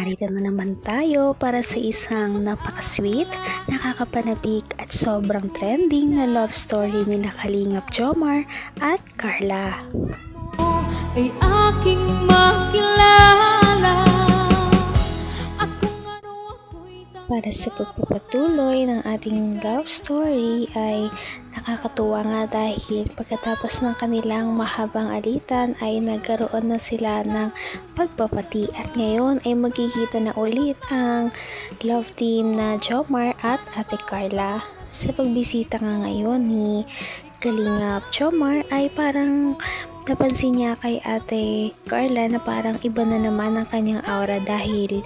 narito na naman tayo para sa isang napaka-sweet, nakakapanabik at sobrang trending na love story nila Kalingap Jomar at Carla. Ay aking makilala. Para sa pagpapatuloy ng ating love story ay nakakatuwa nga dahil pagkatapos ng kanilang mahabang alitan ay nagkaroon na sila ng pagpapati at ngayon ay magkikita na ulit ang love team na Jomar at Ate Carla. Sa pagbisita nga ngayon ni Kalingap Jomar ay parang napansin niya kay Ate Carla na parang iba na naman ang kanyang aura dahil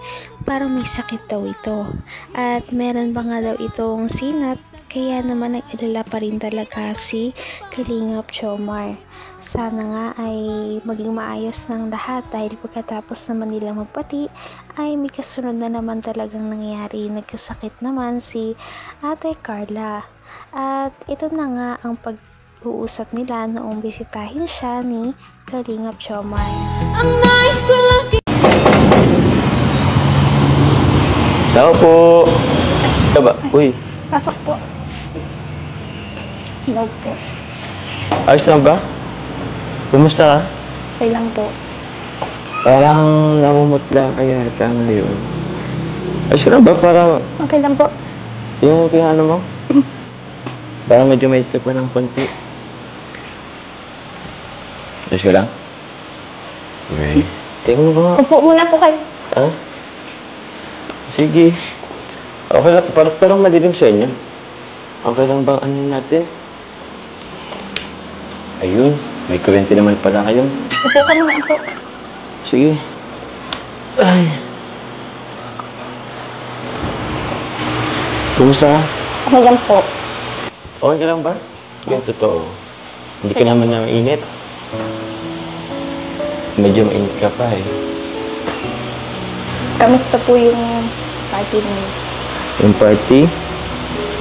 parang may sakit daw ito. At meron ba nga daw itong sinat kaya naman nag-alala pa rin talaga si Kalingap Jomar. Sana nga ay maging maayos ng lahat dahil pagkatapos naman nilang magpati ay may kasunod na naman talagang nangyayari. Nagkasakit naman si Ate Carla. At ito na nga ang pag-uusap nila noong bisitahin siya ni Kalingap Jomar. Ang nice ko lagi. Tao po. Diba? Uy. Pasok po. Hello po. Ayos lang ba? Kumusta ka? Okay lang po. Parang namumutla kaya ata ngayon. Ayos ka lang ba? Parang Okay lang po. yung pinano mo? Parang medyo may pa ng konti. Ayos ka lang? Okay. Tingnan mo ba? Upo muna po kayo. Ha? Sige. Okay lang. Parang madilim sa inyo. Okay lang bang ano natin? Ayun. May kurente naman pala kayo. Upo ka muna po. Sige. Ay. Kumusta ka? Okay lang po. Okay ka lang ba? Yan, totoo. Hindi ka naman na mainit. Medyo mainit ka pa eh. Kamusta po yung party niyo? Yung party?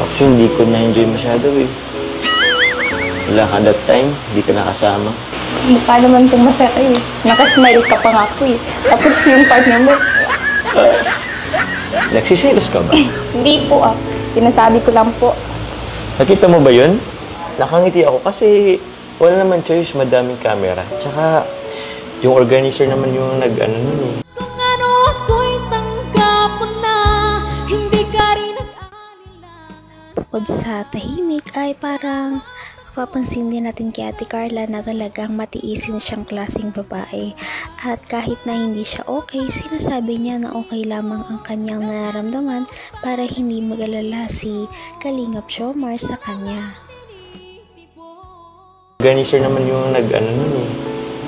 Actually, hindi ko na-enjoy masyado eh. Wala ka that time, hindi ka nakasama. Mukha naman pong masaya eh. Nakasmile ka pa nga po eh. Tapos yung partner mo, Nagsiselos ka ba? hindi po ah. Pinasabi ko lang po. Nakita mo ba yun? Nakangiti ako kasi wala naman choice, madaming camera. Tsaka, yung organizer naman yung nag-ano nun eh. Kung ano ako'y tanggap mo na, hindi ka rin nag-alala. Bukod sa tahimik ay parang papansin din natin kay Ate Carla na talagang matiisin siyang klaseng babae. At kahit na hindi siya okay, sinasabi niya na okay lamang ang kanyang nararamdaman para hindi mag-alala si Kalingap Jomar sa kanya. Organizer naman yung nag-ano nun eh.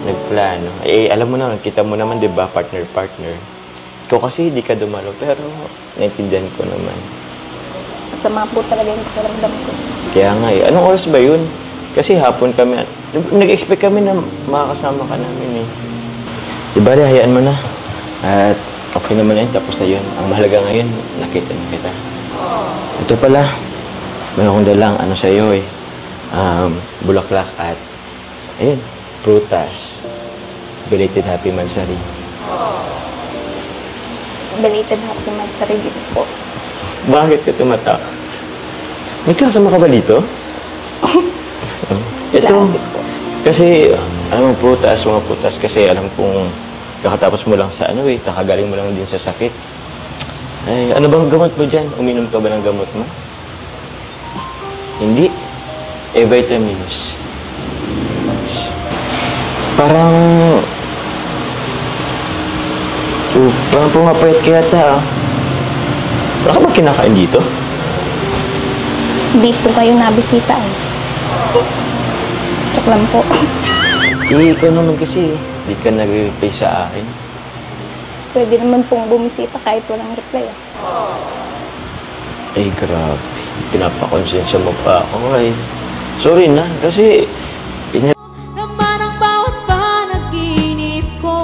Nagplano. Eh, alam mo naman, kita mo naman, di ba, partner-partner. Ikaw kasi hindi ka dumalo, pero naintindihan ko naman. Masama po talaga yung karamdam ko. Kaya nga eh. Anong oras ba yun? Kasi hapon kami, nag-expect kami na makakasama ka namin eh. Di ba, hayaan mo na. At okay naman na yun, tapos na yun. Ang mahalaga ngayon, nakita na kita. Ito pala, may akong dalang ano sa'yo eh. Bulaklak at, ayun, prutas. Belated Happy Mansari. Belated happy mansari dito po. Bakit ka tumata? May kasama ka ba dito? Ito, Lagi po. kasi, alam mo, mga prutas, kasi alam kong kakatapos mo lang sa ano eh, kakagaling mo lang din sa sakit. Ay, ano bang gamot mo dyan? Uminom ka ba ng gamot mo? Hindi. Eh, vitamins. Parang pumapayat ka yata ah. Wala ka ba kinakain dito? Hindi po kayo nabisita eh. Check lang po. Eh, ikaw naman kasi, di ka nag-reply sa akin. Pwede naman pong bumisita kahit walang reply ah. Ay, grabe. Pinapakonsensya mo pa ako ay. Sorry na, kasi Naman ang bawat panaginip ko,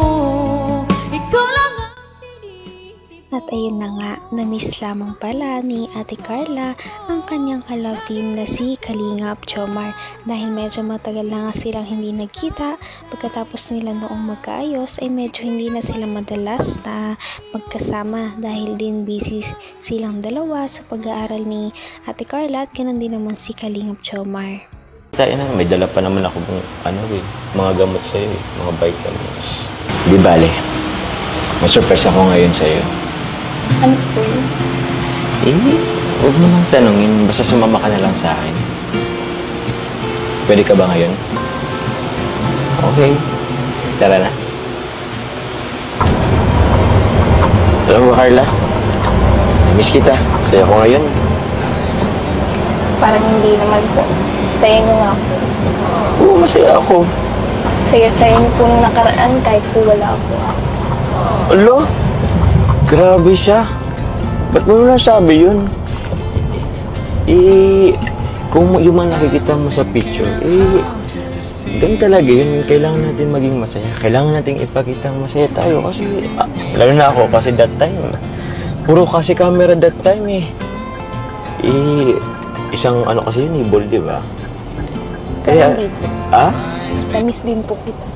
ikaw lang ang tinitip. At ayun ayun na nga, na-miss lamang pala ni Ate Carla ang kanyang ka-love team na si Kalingap Jomar dahil medyo matagal na nga silang hindi nagkita. Pagkatapos nila noong magkaayos ay medyo hindi na sila madalas na magkasama dahil din busy silang dalawa sa pag-aaral ni Ate Carla at ganoon din naman si Kalingap Jomar. Tayo na, may dala pa naman ako ng mga gamot sa'yo mga vitamins. Di bale, may surprise ako ngayon sa'yo. Ano po yun? Huwag mo nang tanungin, basta sumama ka na lang sa akin. Pwede ka ba ngayon? Okay, tara na. Hello, Carla. Namiss kita. Saya ko ngayon. Parang hindi naman po. Saya niyo nga po. Oo, masaya ako. Saya-saya niyo po nung nakaraan kahit po wala ako. Alo? Grabe siya. Ba't mo nasabi yun? Kung yung mga nakikita mo sa picture, ganun talaga yun. Kailangan natin maging masaya. Kailangan natin ipakita masaya tayo kasi, lalo na ako kasi that time, puro kasi camera that time isang ano kasi yun, ball, di ba? Kaya, Tamis din po kita.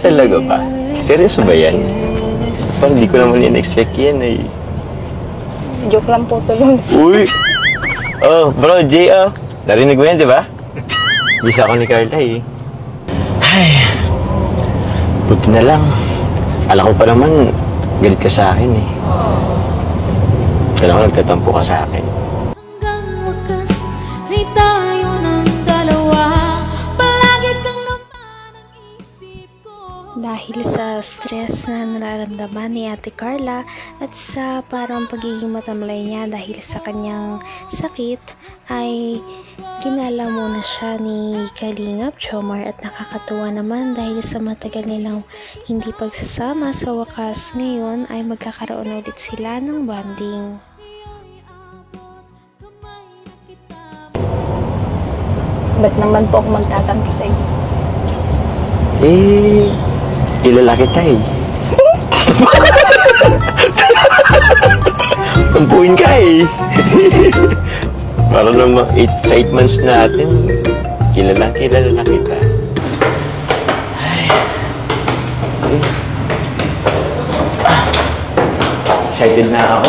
Talaga ba? Seryoso ba yan? Parang hindi ko naman in-expect yan Joke lang po tulong. Uy! Oh, bro, Jay, narinig mo yan, di ba? Bisa ako ni Carla Ay, buti na lang. Alam ko pa naman, galit ka sa akin Kailangan nagtatampo ka sa akin. Hanggang wakas ay tayo ng dalawa. Palagi kang naman ang isip ko. Dahil sa stress na nararamdaman ni Ate Carla at sa parang pagiging matamlay niya dahil sa kanyang sakit ay ginala muna siya ni Kalingap Jomar at nakakatuwa naman dahil sa matagal nilang hindi pagsasama sa wakas ngayon ay magkakaroon ulit sila ng bonding. Ba't naman po ako magtatampo sa inyo? Kilala kita Pagpuin ka Para naman sa 8 months natin, kilala na kita. Excited na ako.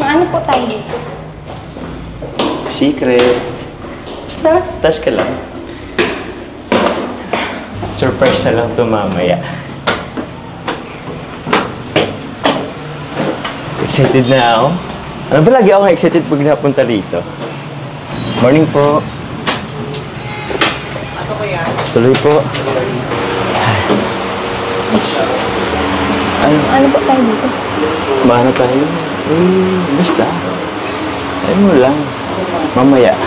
Ano po tayo dito? Secret. Basta, tas ka lang. Surprise na lang ito mamaya. Excited na ako. Ano ba lagi ako excited pag napunta rito? Morning po. Ano ko yan? Tuloy po. Ano po tayo dito? Bahala tayo. Basta. Ayun mo lang. Mamaya.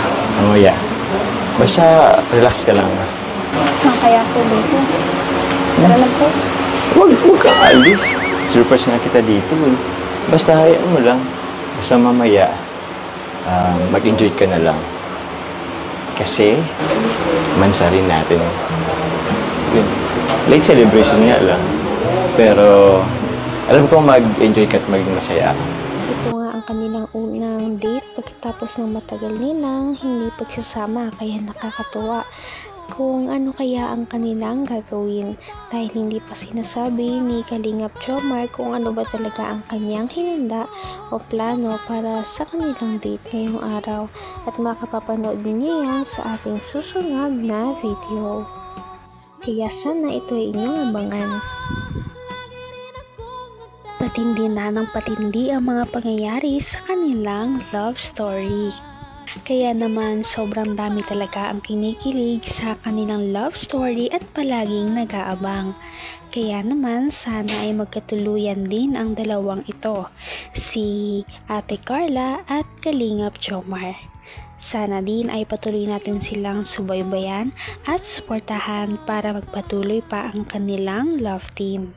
Basta relax ka lang. Kaya po dito. Tara lang po. Huwag kang alis. Surprise nga kita dito Basta hayaan mo lang. Basta mamaya, mag-enjoy ka na lang. Kasi, mansarin natin. Yun. Late celebration nga lang. Pero, alam ko mag-enjoy ka at maging masaya. Ito nga ang kanilang unang date pagkatapos ng matagal nilang hindi pagsasama kaya nakakatuwa kung ano kaya ang kanilang gagawin dahil hindi pa sinasabi ni Kalingap Jomar kung ano ba talaga ang kanyang hinanda o plano para sa kanilang date ngayong araw at makapapanood niyo yan sa ating susunod na video. Kaya sana ito ay inyong abangan. Patindi na ng patindi ang mga pangyayari sa kanilang love story. Kaya naman sobrang dami talaga ang kinikilig sa kanilang love story at palaging nag-aabang. Kaya naman sana ay magkatuluyan din ang dalawang ito, si Ate Carla at Kalingap Jomar. Sana din ay patuloy natin silang subaybayan at suportahan para magpatuloy pa ang kanilang love team.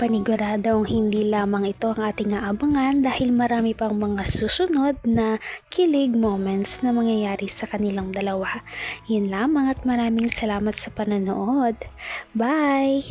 Paniguradong hindi lamang ito ang ating aabangan dahil marami pang mga susunod na kilig moments na mangyayari sa kanilang dalawa. Yun lamang at maraming salamat sa panonood. Bye!